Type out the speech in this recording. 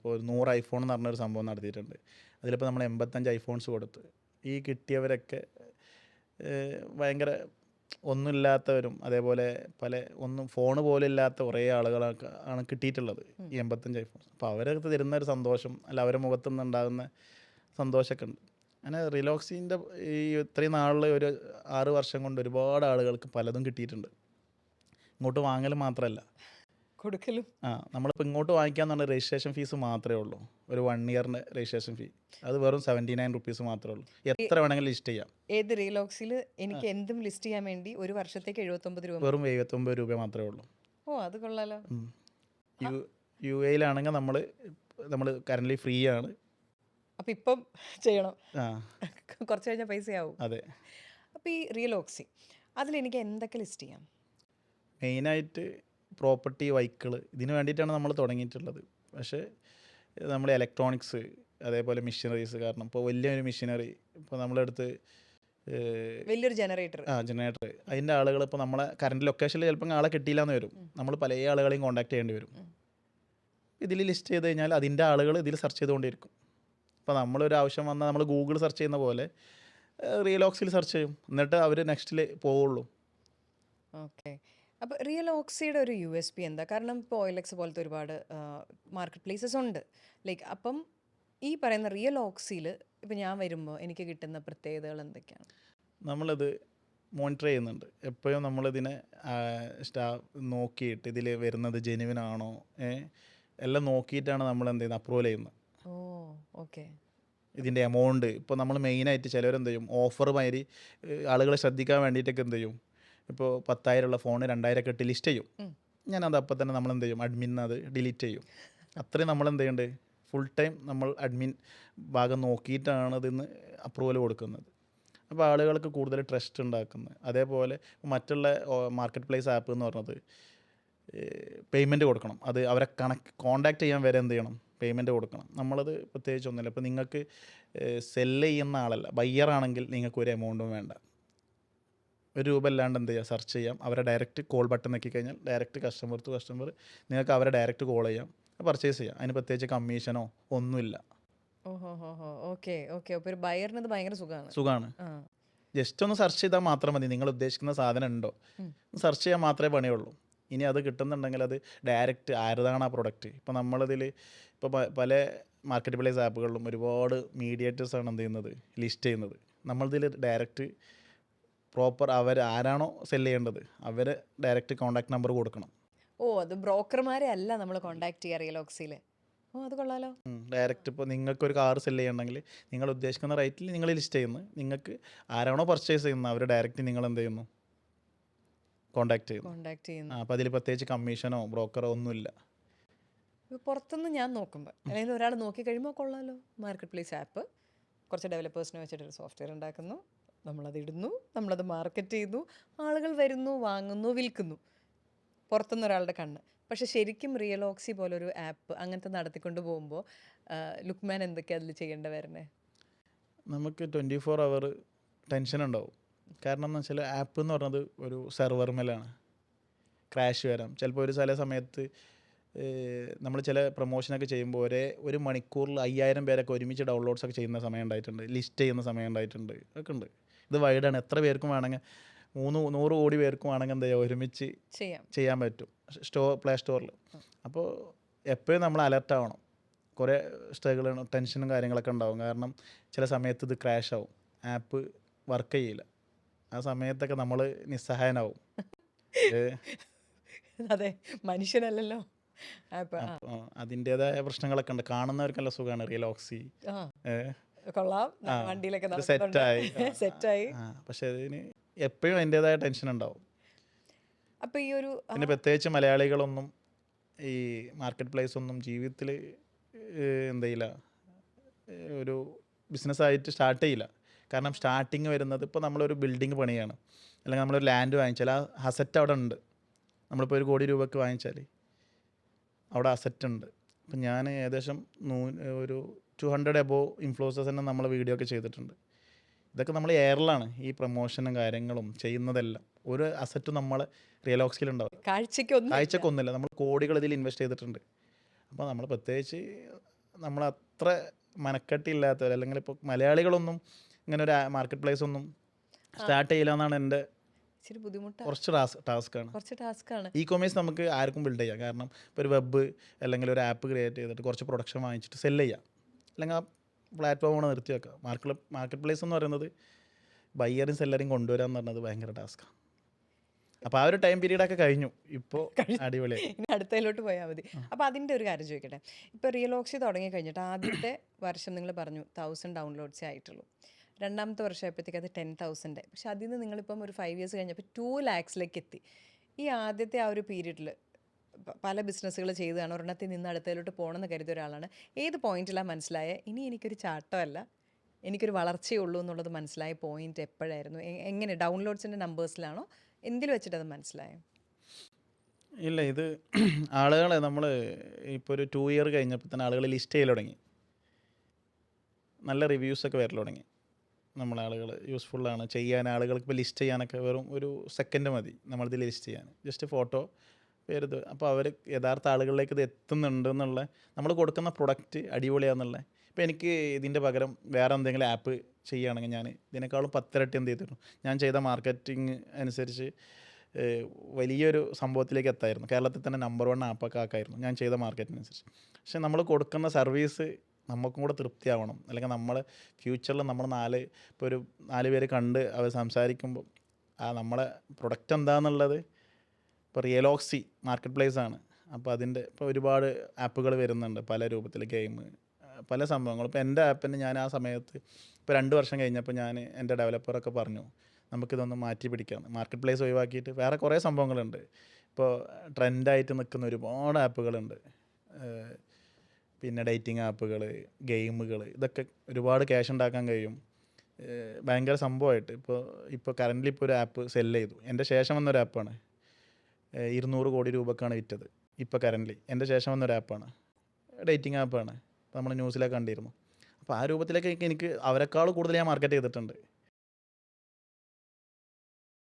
ഇപ്പോൾ 100 ഐഫോൺ എന്ന് പറഞ്ഞൊരു സംഭവം നടത്തിയിട്ടുണ്ട്. അതിലിപ്പോൾ നമ്മൾ 85 ഐഫോൺസ് കൊടുത്ത് ഈ കിട്ടിയവരൊക്കെ ഭയങ്കര ഒന്നുമില്ലാത്തവരും അതേപോലെ പല ഒന്നും ഫോണ് പോലും ഇല്ലാത്ത കുറേ ആളുകളൊക്കെ ആണ് കിട്ടിയിട്ടുള്ളത് ഈ 85 ഐഫോൺസ്. അപ്പോൾ അവരൊക്കെ തരുന്ന ഒരു സന്തോഷം അല്ല അവരുടെ മുഖത്തു നിന്നുണ്ടാകുന്ന സന്തോഷമൊക്കെ ഉണ്ട്. അങ്ങനെ റിലോക്സിൻ്റെ ഈ ഇത്രയും നാളിൽ ഒരു 6 വർഷം കൊണ്ട് ഒരുപാട് ആളുകൾക്ക് പലതും കിട്ടിയിട്ടുണ്ട്. ഇങ്ങോട്ട് വാങ്ങൽ മാത്രമല്ല, കൊടുക്കലും. നമ്മളിപ്പോൾ ഇങ്ങോട്ട് വാങ്ങിക്കാന്ന് പറഞ്ഞാൽ രജിസ്ട്രേഷൻ ഫീസ് മാത്രമേ ഉള്ളൂ. ഒരു 1 ഇയറിൻ്റെ രജിസ്ട്രേഷൻ ഫീ, അത് വെറും 79 റുപ്പീസ് മാത്രമേ ഉള്ളൂ. എത്ര വേണമെങ്കിലും ലിസ്റ്റ് ചെയ്യാം. ഏത് റീലോക്സിൽ എനിക്ക് എന്തും ലിസ്റ്റ് ചെയ്യാൻ വേണ്ടി ഒരു വർഷത്തേക്ക് 79 രൂപ. വെറും 79 രൂപ മാത്രമേ ഉള്ളൂ. ഓ, അത് കൊള്ളാലോ. യു എയിലാണെങ്കിൽ നമ്മൾ കറൻ്റ്ലി ഫ്രീ ആണ്. അപ്പം ഇപ്പം ചെയ്യണം, കുറച്ച് കഴിഞ്ഞാൽ പൈസയാവും. അതെ. അപ്പോൾ ഈ റിയലോക്സി അതിലെനിക്ക് എന്തൊക്കെ ലിസ്റ്റ് ചെയ്യാം? മെയിനായിട്ട് പ്രോപ്പർട്ടി, വെഹിക്കിൾ, ഇതിന് വേണ്ടിയിട്ടാണ് നമ്മൾ തുടങ്ങിയിട്ടുള്ളത്. പക്ഷേ നമ്മൾ ഇലക്ട്രോണിക്സ് അതേപോലെ മെഷീനറീസ്, കാരണം ഇപ്പോൾ വലിയൊരു മെഷീനറി ഇപ്പോൾ നമ്മളെടുത്ത് വലിയൊരു ജനറേറ്റർ അതിൻ്റെ ആളുകൾ ഇപ്പോൾ നമ്മളെ കറണ്ട് ലൊക്കേഷനിൽ ചിലപ്പോൾ ആളെ കിട്ടിയില്ലാന്ന് വരും. നമ്മൾ പല ആളുകളെയും കോൺടാക്ട് ചെയ്യേണ്ടി വരും. ഇതിൽ ലിസ്റ്റ് ചെയ്ത് കഴിഞ്ഞാൽ അതിൻ്റെ ആളുകൾ ഇതിൽ സെർച്ച് ചെയ്തുകൊണ്ടിരിക്കും. ഇപ്പോൾ നമ്മളൊരു ആവശ്യം വന്നാൽ നമ്മൾ ഗൂഗിൾ സെർച്ച് ചെയ്യുന്ന പോലെ റിയലോക്സിൽ സെർച്ച് ചെയ്യും, എന്നിട്ട് അവർ നെക്സ്റ്റിൽ പോവുള്ളൂ. ഓക്കെ. അപ്പോൾ റിയലോക്സിയുടെ ഒരു USP എന്താ? കാരണം ഇപ്പോൾ OLX പോലത്തെ ഒരുപാട് മാർക്കറ്റ് പ്ലേസസ് ഉണ്ട്. ലൈക്ക് അപ്പം ഈ പറയുന്ന റിയലോക്സിയിൽ ഇപ്പോൾ ഞാൻ വരുമ്പോൾ എനിക്ക് കിട്ടുന്ന പ്രത്യേകതകൾ എന്തൊക്കെയാണ്? നമ്മളിത് മോണിറ്റർ ചെയ്യുന്നുണ്ട് എപ്പോഴും. നമ്മളിതിനെ നോക്കിയിട്ട് ഇതിൽ വരുന്നത് ജെനുവിനാണോ എല്ലാം നോക്കിയിട്ടാണ് നമ്മൾ എന്ത് ചെയ്യുന്നത്, അപ്രൂവൽ ചെയ്യുന്നത്. ഓ, ഓക്കെ. ഇതിൻ്റെ എമൗണ്ട് ഇപ്പോൾ നമ്മൾ മെയിനായിട്ട് ചിലവരെന്ത് ചെയ്യും, ഓഫർ മാതിരി ആളുകളെ ശ്രദ്ധിക്കാൻ വേണ്ടിയിട്ടൊക്കെ എന്ത് ചെയ്യും, ഇപ്പോൾ 10,000 ഉള്ള ഫോണ് 2,000 ഇട്ട് ലിസ്റ്റ് ചെയ്യും. ഞാനത് അപ്പം തന്നെ നമ്മൾ എന്ത് ചെയ്യും, അഡ്മിൻ അത് ഡിലീറ്റ് ചെയ്യും. അത്രയും നമ്മൾ എന്ത് ചെയ്യേണ്ടത്, ഫുൾ ടൈം നമ്മൾ അഡ്മിൻ ഭാഗം നോക്കിയിട്ടാണ് ഇതിന്ന് അപ്രൂവൽ കൊടുക്കുന്നത്. അപ്പോൾ ആളുകൾക്ക് കൂടുതൽ ട്രസ്റ്റ് ഉണ്ടാക്കുന്നത്. അതേപോലെ മറ്റുള്ള മാർക്കറ്റ് പ്ലേസ് ആപ്പ് എന്ന് പറഞ്ഞത് പേയ്മെൻറ്റ് കൊടുക്കണം. അത് അവരെ കോൺടാക്റ്റ് ചെയ്യാൻ വരെ എന്ത് ചെയ്യണം, പേയ്മെൻറ്റ് കൊടുക്കണം. നമ്മളത് പ്രത്യേകിച്ച് ഒന്നുമില്ല. ഇപ്പോൾ നിങ്ങൾക്ക് സെല്ല് ചെയ്യുന്ന ആളല്ല, ബയ്യറാണെങ്കിൽ നിങ്ങൾക്ക് ഒരു എമൗണ്ടും വേണ്ട, ₹1 അല്ലാണ്ട് എന്ത് ചെയ്യുക, സെർച്ച് ചെയ്യാം. അവരെ ഡയറക്റ്റ് കോൾ ബട്ടൺ നോക്കി കഴിഞ്ഞാൽ ഡയറക്റ്റ് കസ്റ്റമർ ടു കസ്റ്റമർ നിങ്ങൾക്ക് അവരെ ഡയറക്റ്റ് കോൾ ചെയ്യാം, പർച്ചേസ് ചെയ്യാം. അതിന് പ്രത്യേകിച്ച് കമ്മീഷനോ ഒന്നുമില്ല. ഓക്കെ. അപ്പോൾ ഒരു ബയറിന് ഭയങ്കര സുഖമാണ്. ജസ്റ്റ് ഒന്ന് സെർച്ച് ചെയ്താൽ മാത്രം മതി. നിങ്ങൾ ഉദ്ദേശിക്കുന്ന സാധനം ഉണ്ടോ സെർച്ച് ചെയ്യാൻ മാത്രമേ പണിയുള്ളൂ. ഇനി അത് കിട്ടുന്നുണ്ടെങ്കിൽ അത് ഡയറക്റ്റ് ആരതാണ് ആ പ്രൊഡക്റ്റ്. ഇപ്പോൾ നമ്മളിതിൽ ഇപ്പോൾ പല മാർക്കറ്റ് പ്ലേസ് ആപ്പുകളിലും ഒരുപാട് മീഡിയേറ്റേഴ്സാണ് എന്ത് ചെയ്യുന്നത്, ലിസ്റ്റ് ചെയ്യുന്നത്. നമ്മളിതിൽ ഡയറക്റ്റ് പ്രോപ്പർ അവർ ആരാണോ സെല് ചെയ്യേണ്ടത് അവരെ ഡയറക്റ്റ് കോൺടാക്ട് നമ്പർ കൊടുക്കണം. ഓ, അത് ബ്രോക്കർമാരെ അല്ല നമ്മൾ കോൺടാക്ട് ചെയ്യുക റിയലോക്സിൽ. ഓ, അത് കൊള്ളാലോ. ഡയറക്റ്റ് ഇപ്പോൾ നിങ്ങൾക്കൊരു കാർ സെല് ചെയ്യണമെങ്കിൽ നിങ്ങൾ ഉദ്ദേശിക്കുന്ന റേറ്റിൽ നിങ്ങൾ ലിസ്റ്റ് ചെയ്യുന്നു. നിങ്ങൾക്ക് ആരാണോ പർച്ചേസ് ചെയ്യുന്നത് അവർ ഡയറക്റ്റ് നിങ്ങൾ എന്ത് ചെയ്യുന്നു, കോൺടാക്ട് ചെയ്യുന്നു. അപ്പോൾ അതിൽ പ്രത്യേകിച്ച് കമ്മീഷനോ ബ്രോക്കറോ ഒന്നുമില്ല. പുറത്തുനിന്ന് ഞാൻ നോക്കുമ്പോൾ അല്ലെങ്കിൽ ഒരാൾ നോക്കി കഴിയുമ്പോൾ കൊള്ളാലോ, മാർക്കറ്റ് പ്ലേസ് ആപ്പ് കുറച്ച് ഡെവലപ്പേഴ്സിനെ വെച്ചിട്ടൊരു സോഫ്റ്റ്വെയർ ഉണ്ടാക്കുന്നു, നമ്മളത് ഇടുന്നു, നമ്മളത് മാർക്കറ്റ് ചെയ്യുന്നു, ആളുകൾ വരുന്നു, വാങ്ങുന്നു, വിൽക്കുന്നു, പുറത്തുനിന്ന് ഒരാളുടെ കണ്ണ്. പക്ഷെ ശരിക്കും റിയലോക്സി പോലൊരു ആപ്പ് അങ്ങനത്തെ നടത്തിക്കൊണ്ട് പോകുമ്പോൾ ലുക്മാൻ എന്തൊക്കെയാണ് അതിൽ ചെയ്യേണ്ട വരുന്നത്? നമുക്ക് 24 അവർ ടെൻഷൻ ഉണ്ടാവും. കാരണം എന്ന് വെച്ചാൽ ആപ്പ് എന്ന് പറഞ്ഞത് ഒരു സെർവർമേലാണ്, ക്രാഷ് വരാം. ചിലപ്പോൾ ഒരു ചില സമയത്ത് നമ്മൾ ചില പ്രൊമോഷനൊക്കെ ചെയ്യുമ്പോൾ ഒരു മണിക്കൂറിൽ 5,000 പേരൊക്കെ ഒരുമിച്ച് ഡൗൺലോഡ്സ് ഒക്കെ ചെയ്യുന്ന സമയം ഉണ്ടായിട്ടുണ്ട്, ലിസ്റ്റ് ചെയ്യുന്ന സമയം ഉണ്ടായിട്ടുണ്ട്, ഒക്കെ ഉണ്ട്. ഇത് വൈഡാണ്, എത്ര പേർക്കും വേണമെങ്കിൽ 100 കോടി പേർക്കും വേണമെങ്കിൽ എന്താ ചെയ്യുക, ഒരുമിച്ച് ചെയ്യാൻ പറ്റും പ്ലേ സ്റ്റോറിൽ. അപ്പോൾ എപ്പോഴും നമ്മൾ അലർട്ട് ആവണം. കുറേ സ്ട്രഗിളും ടെൻഷനും കാര്യങ്ങളൊക്കെ ഉണ്ടാവും. കാരണം ചില സമയത്ത് ഇത് ക്രാഷ് ആവും, ആപ്പ് വർക്ക് ചെയ്യില്ല. ആ സമയത്തൊക്കെ നമ്മൾ നിസ്സഹായനാവും. അതെ, മനുഷ്യനല്ലല്ലോ. അതിൻ്റെതായ പ്രശ്നങ്ങളൊക്കെ ഉണ്ട്. കാണുന്നവർക്കെല്ലാം സുഖമാണ് റിയലോക്സി, സെറ്റായി. പക്ഷെ അതിന് എപ്പോഴും അതിൻ്റെതായ ടെൻഷൻ ഉണ്ടാവും. അപ്പോൾ ഈ ഒരു പിന്നെ പ്രത്യേകിച്ച് മലയാളികളൊന്നും ഈ മാർക്കറ്റ് പ്ലേസ് ഒന്നും ജീവിതത്തിൽ എന്തെയില്ല, ഒരു ബിസിനസ്സായിട്ട് സ്റ്റാർട്ട് ചെയ്യില്ല. കാരണം സ്റ്റാർട്ടിങ് വരുന്നത് ഇപ്പോൾ നമ്മളൊരു ബിൽഡിങ് പണിയാണ്, അല്ലെങ്കിൽ നമ്മളൊരു ലാൻഡ് വാങ്ങിച്ചാൽ ആ അസറ്റ് അവിടെ ഉണ്ട്. നമ്മളിപ്പോൾ 1 കോടി രൂപയ്ക്ക് വാങ്ങിച്ചാൽ അവിടെ അസറ്റ് ഉണ്ട്. അപ്പം ഞാൻ ഏകദേശം ഒരു 200 എബോവ് ഇൻഫ്ലുവൻസേഴ്സ് തന്നെ നമ്മൾ വീഡിയോ ഒക്കെ ചെയ്തിട്ടുണ്ട്. ഇതൊക്കെ നമ്മൾ എയറിലാണ് ഈ പ്രൊമോഷനും കാര്യങ്ങളും ചെയ്യുന്നതെല്ലാം. ഒരു അസറ്റും നമ്മൾ റിയലോക്സിലുണ്ടാവും, കാഴ്ചക്കൊന്നുമില്ല. നമ്മൾ കോടികൾ ഇതിൽ ഇൻവെസ്റ്റ് ചെയ്തിട്ടുണ്ട്. അപ്പോൾ നമ്മൾ പ്രത്യേകിച്ച് നമ്മളത്ര മനക്കെട്ടില്ലാത്തവർ, അല്ലെങ്കിൽ ഇപ്പോൾ മലയാളികളൊന്നും ഇങ്ങനെ ഒരു മാർക്കറ്റ് പ്ലേസ് ഒന്നും സ്റ്റാർട്ട് ചെയ്യില്ല എന്നാണ് എൻ്റെ ഇച്ചിരി ബുദ്ധിമുട്ടാണ്, കുറച്ച് ടാസ്ക്കാണ്. കുറച്ച് ടാസ്ക്കാണ്. ഇ കൊമേഴ്സ് നമുക്ക് ആർക്കും ബിൽഡ് ചെയ്യാം. കാരണം ഇപ്പോൾ ഒരു വെബ് അല്ലെങ്കിൽ ഒരു ആപ്പ് ക്രിയേറ്റ് ചെയ്തിട്ട് കുറച്ച് പ്രൊഡക്ഷൻ വാങ്ങിച്ചിട്ട് സെല്ല് ചെയ്യാം, അല്ലെങ്കിൽ ആ പ്ലാറ്റ്ഫോം നിർത്തി വെക്കാം. മാർക്കറ്റ് പ്ലേസ് എന്ന് പറയുന്നത് ബയ്യറും സെല്ലറും കൊണ്ടുവരാൻ എന്ന് പറഞ്ഞത് ഭയങ്കര ടാസ്ക്കാണ്. അപ്പോൾ ആ ഒരു ടൈം പീരീഡൊക്കെ കഴിഞ്ഞു, ഇപ്പോൾ അടിപൊളിയായി. ഇനി അടുത്തതിലോട്ട് പോയാൽ മതി. അപ്പോൾ അതിൻ്റെ ഒരു കാര്യം ചോദിക്കട്ടെ, ഇപ്പോൾ റിയലോക്സി തുടങ്ങി കഴിഞ്ഞിട്ട് ആദ്യത്തെ വർഷം നിങ്ങൾ പറഞ്ഞു 1000 ഡൗൺലോഡ്സേ ആയിട്ടുള്ളൂ. രണ്ടാമത്തെ വർഷമായപ്പോഴത്തേക്ക് അത് 10,000. പക്ഷെ അതിൽ നിന്ന് നിങ്ങളിപ്പം ഒരു 5 ഇയേഴ്സ് കഴിഞ്ഞപ്പോൾ 2 lakhsലേക്ക് എത്തി. ഈ ആദ്യത്തെ ആ ഒരു പീരീഡിൽ പല ബിസിനസ്സുകൾ ചെയ്തതാണ്, ഒരെണ്ണത്തിൽ നിന്ന് അടുത്തതിലോട്ട് പോകണമെന്ന് കരുതിയ ഒരാളാണ്. ഏത് പോയിന്റിലാണ് മനസ്സിലായ ഇനി എനിക്കൊരു ചാട്ടമല്ല, എനിക്കൊരു വളർച്ചയേ ഉള്ളൂ എന്നുള്ളത് മനസ്സിലായ പോയിന്റ് എപ്പോഴായിരുന്നു? എങ്ങനെ, ഡൗൺലോഡ്സിൻ്റെ നമ്പേഴ്സിലാണോ, എന്തിൽ വെച്ചിട്ടത് മനസ്സിലായോ? ഇല്ല, ഇത് ആളുകളെ നമ്മൾ ഇപ്പോൾ ഒരു 2 ഇയർ കഴിഞ്ഞപ്പോൾ തന്നെ ആളുകൾ ലിസ്റ്റ് ചെയ്യൽ തുടങ്ങി, നല്ല റിവ്യൂസൊക്കെ വരൽ തുടങ്ങി. നമ്മളെ ആളുകൾ യൂസ്ഫുള്ളാണ് ചെയ്യാൻ, ആളുകൾക്ക് ഇപ്പോൾ ലിസ്റ്റ് ചെയ്യാനൊക്കെ വെറും ഒരു സെക്കൻഡ് മതി നമ്മളിത് ലിസ്റ്റ് ചെയ്യാൻ, ജസ്റ്റ് ഫോട്ടോ പേരുത്. അപ്പോൾ അവർ യഥാർത്ഥ ആളുകളിലേക്ക് ഇത് എത്തുന്നുണ്ട് എന്നുള്ള, നമ്മൾ കൊടുക്കുന്ന പ്രൊഡക്റ്റ് അടിപൊളിയാണെന്നുള്ള. ഇപ്പോൾ എനിക്ക് ഇതിൻ്റെ പകരം വേറെ എന്തെങ്കിലും ആപ്പ് ചെയ്യുകയാണെങ്കിൽ ഞാൻ ഇതിനേക്കാളും 10 ഇരട്ടി എന്ത് ചെയ്തിരുന്നു, ഞാൻ ചെയ്ത മാർക്കറ്റിംഗ് അനുസരിച്ച് വലിയൊരു സംഭവത്തിലേക്ക് എത്തായിരുന്നു. കേരളത്തിൽ തന്നെ നമ്പർ 1 ആപ്പൊക്കെ ആക്കായിരുന്നു ഞാൻ ചെയ്ത മാർക്കറ്റിനനുസരിച്ച്. പക്ഷേ നമ്മൾ കൊടുക്കുന്ന സർവീസ് നമുക്കും കൂടെ തൃപ്തിയാവണം, അല്ലെങ്കിൽ നമ്മൾ ഫ്യൂച്ചറിൽ നമ്മൾ ഇപ്പോൾ ഒരു 4 പേര് കണ്ട് അവർ സംസാരിക്കുമ്പോൾ ആ നമ്മളെ പ്രൊഡക്റ്റ് എന്താണെന്നുള്ളത്, ഇപ്പോൾ റിയലോക്സി മാർക്കറ്റ് പ്ലേസ് ആണ്. അപ്പോൾ അതിൻ്റെ ഇപ്പോൾ ഒരുപാട് ആപ്പുകൾ വരുന്നുണ്ട്, പല രൂപത്തിൽ ഗെയിം, പല സംഭവങ്ങൾ. ഇപ്പോൾ എൻ്റെ ആപ്പിന് ഞാൻ ആ സമയത്ത് ഇപ്പോൾ 2 വർഷം കഴിഞ്ഞപ്പോൾ ഞാൻ എൻ്റെ ഡെവലപ്പറൊക്കെ പറഞ്ഞു നമുക്കിതൊന്ന് മാറ്റി പിടിക്കാം, മാർക്കറ്റ് പ്ലേസ് ഒഴിവാക്കിയിട്ട് വേറെ കുറേ സംഭവങ്ങളുണ്ട്. ഇപ്പോൾ ട്രെൻഡായിട്ട് നിൽക്കുന്ന ഒരുപാട് ആപ്പുകളുണ്ട്, പിന്നെ ഡേറ്റിംഗ് ആപ്പുകൾ, ഗെയിമുകൾ, ഇതൊക്കെ ഒരുപാട് ക്യാഷ് ഉണ്ടാക്കാൻ കഴിയും, ഭയങ്കര സംഭവമായിട്ട്. ഇപ്പോൾ കറൻ്റ്ലി ഇപ്പോൾ ഒരു ആപ്പ് സെല്ല് ചെയ്തു, എൻ്റെ ശേഷം വന്നൊരു ആപ്പാണ്, 200 കോടി രൂപക്കാണ് വിറ്റത്. ഇപ്പോൾ കറൻ്റ്ലി എൻ്റെ ശേഷം വന്നൊരു ആപ്പാണ്, ഡേറ്റിംഗ് ആപ്പാണ്, നമ്മൾ ന്യൂസിലൊക്കെ കണ്ടിരുന്നു. അപ്പോൾ ആ രൂപത്തിലേക്ക് എനിക്ക് അവരെക്കാൾ കൂടുതൽ ഞാൻ മാർക്കറ്റ് ചെയ്തിട്ടുണ്ട്.